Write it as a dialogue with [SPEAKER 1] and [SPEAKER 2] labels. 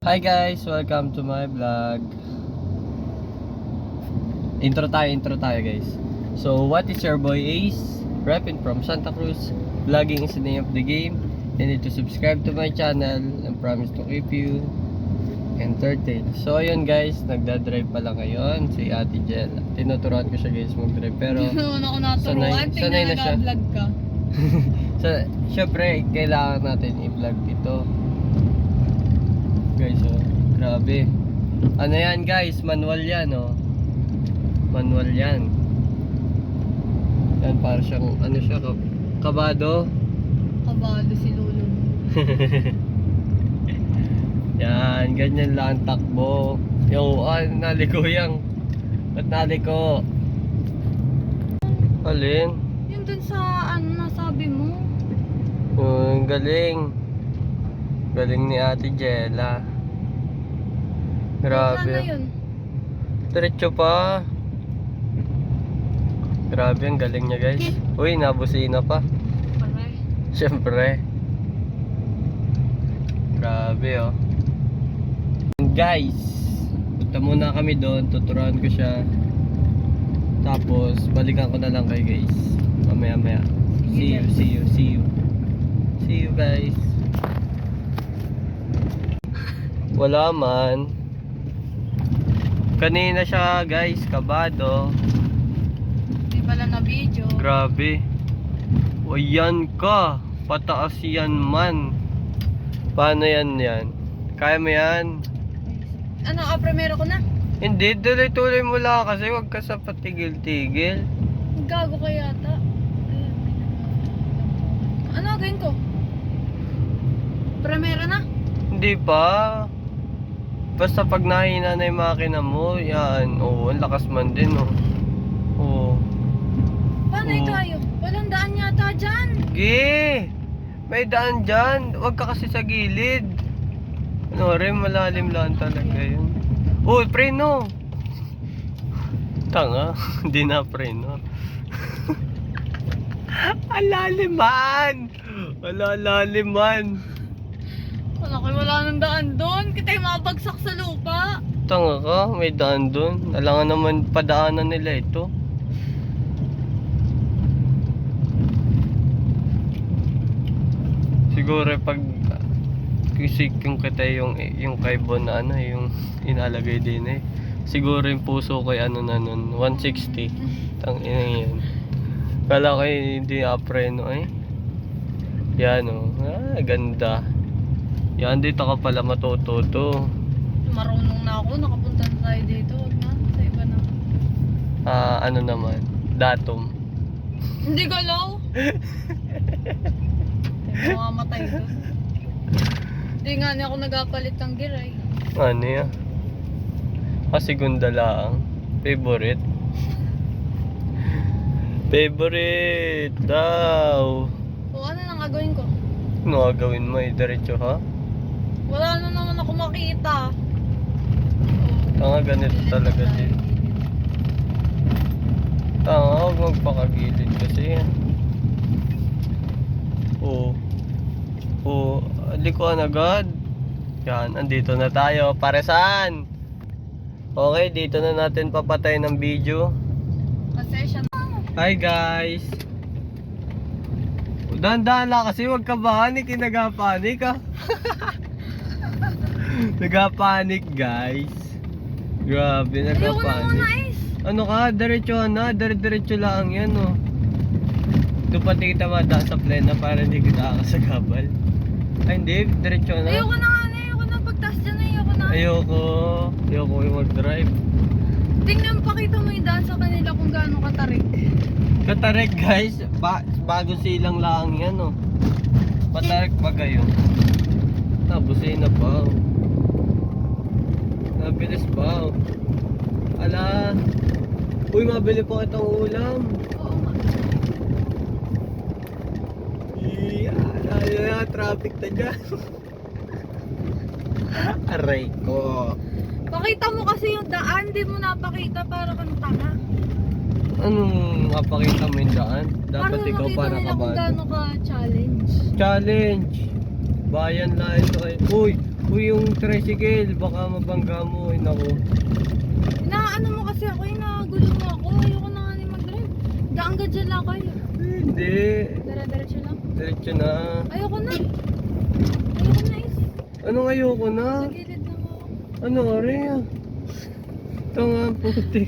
[SPEAKER 1] Hi guys, welcome to my vlog. Intro tayo guys. So what is your boy Ace, repping from Santa Cruz. Vlogging is the name of the game. You need to subscribe to my channel and promise to keep you entertained. So ayun guys, nagdadrive pala ngayon si Ate Jel. Tinuturuan ko siya guys mag-drive pero
[SPEAKER 2] Noon ako naturuan,
[SPEAKER 1] sanay na siya.
[SPEAKER 2] nag-vlog ka.
[SPEAKER 1] So, syempre kailangan natin i-vlog ito. Guys, oh, grabe. Ano yan guys, manual yan, oh. Manual yan. Yan, para siyang, ano siya, kabado.
[SPEAKER 2] Kabado si Lolo.
[SPEAKER 1] Yan, ganyan lang ang takbo. Yo, naliko yan. Ba't naliko? Alin?
[SPEAKER 2] Yung dun sa, nasabi mo.
[SPEAKER 1] Ang galing. Galing ni Ate Jella. Grabe.
[SPEAKER 2] Sana yun?
[SPEAKER 1] Diretso pa. Grabe, ang galing niya guys. Uy, nabusina pa.
[SPEAKER 2] Paray.
[SPEAKER 1] Siyempre. Grabe oh. Guys, punta muna kami doon. Tuturuan ko siya. Tapos, balikan ko na lang kayo guys. Mamaya. See you guys. Wala man. Kanina siya guys, kabado.
[SPEAKER 2] Di pala na video.
[SPEAKER 1] Grabe. O yan ka. Pataas yan man. Paano yan? Kaya mo yan?
[SPEAKER 2] Ano, primero ko na?
[SPEAKER 1] Hindi, tuloy-tuloy mo lang kasi wag ka sa patigil-tigil.
[SPEAKER 2] Gago ka yata. Ano gawin ko? Primero na?
[SPEAKER 1] Hindi pa. Basta pag nahina na yung makina mo, yan. Oo, ang lakas man din, oh. Oo.
[SPEAKER 2] Paano
[SPEAKER 1] Oo.
[SPEAKER 2] tayo? Walang daan yata dyan.
[SPEAKER 1] Sige! May daan dyan. Huwag ka kasi sa gilid. Ano rin, malalim lang talaga yun. Uy, preno! Tanga, hindi na preno. Alaliman! Alaliman!
[SPEAKER 2] Wala nang daan doon. Kita'y mabagsak sa lupa.
[SPEAKER 1] Tanga ka, may daan dun. Alangan naman padaanan nila ito. Siguro pag kisik yung kita yung kay Bon na ano, yung inalagay din eh. Siguro yung puso ko ay ano na nun, 160. Tang ina yan. Kala ko hindi apreno eh. Yan oh. Ganda. Yan, dito ka pala matututo.
[SPEAKER 2] Marunong na ako. Nakapunta na tayo dito. Huwag na. Sa iba na.
[SPEAKER 1] Ano naman? Datum.
[SPEAKER 2] Hindi galaw. Hindi mamamatay doon. Hindi nga niya ako nagapalit ng gear eh.
[SPEAKER 1] Ano yan? Segunda lang. Favorite. Favorite daw.
[SPEAKER 2] O ano nang gagawin ko?
[SPEAKER 1] Ano gagawin mo? Diretso ha?
[SPEAKER 2] Wala na naman ako makita.
[SPEAKER 1] Tanga, ganito talaga din. Tanga, huwag magpakagilid kasi yan. Likuan agad. Yan, andito na tayo. Para saan? Okay, dito na natin papatay ng video.
[SPEAKER 2] Kasi siya
[SPEAKER 1] Hi guys. Dahan-dahan lang kasi huwag ka panik, nagapanik ha. Nagapanik guys. Grabe,
[SPEAKER 2] ayoko na muna
[SPEAKER 1] nagapanik.
[SPEAKER 2] is.
[SPEAKER 1] Ano ka, diretso na, diretso lang yan oh. Doon pati kita mata sa plena para hindi kita akasagabal. Ay hindi, diretso na.
[SPEAKER 2] Ayoko na pagtas dyan ayoko na.
[SPEAKER 1] Ayoko yung mag-drive.
[SPEAKER 2] Tingnan pakita mo yung daan sa kanila kung gaano katarik.
[SPEAKER 1] Katarik guys, bago silang lang yan oh. Patarik ba kayo? Busin na pa oh. Nabilis pa oh. Ala. Uy, mabili po itong ulam.
[SPEAKER 2] Oo nga.
[SPEAKER 1] Ala, traffic na dyan. Aray ko.
[SPEAKER 2] Pakita mo kasi yung daan, di mo napakita para kang tanga.
[SPEAKER 1] Anong mapakita mo yung daan? Dapat
[SPEAKER 2] Para
[SPEAKER 1] ikaw
[SPEAKER 2] makita
[SPEAKER 1] para
[SPEAKER 2] nila kung
[SPEAKER 1] kabado.
[SPEAKER 2] gaano ka challenge.
[SPEAKER 1] Challenge. Bayan lang ito eh. Uy, Uy, yung tricycle, baka mabangga mo. Ay, naku.
[SPEAKER 2] Inaano mo kasi ako, inagulo mo ako. Ayoko na nga ni mag-drive. Gaangga dyan lang kayo.
[SPEAKER 1] Hindi.
[SPEAKER 2] Dara-diretso lang.
[SPEAKER 1] Diretso na.
[SPEAKER 2] Ayoko na. Ayoko na is.
[SPEAKER 1] Anong ayoko na?
[SPEAKER 2] Sa gilid lang ako.
[SPEAKER 1] Ano, Ari? Ito nga, puti.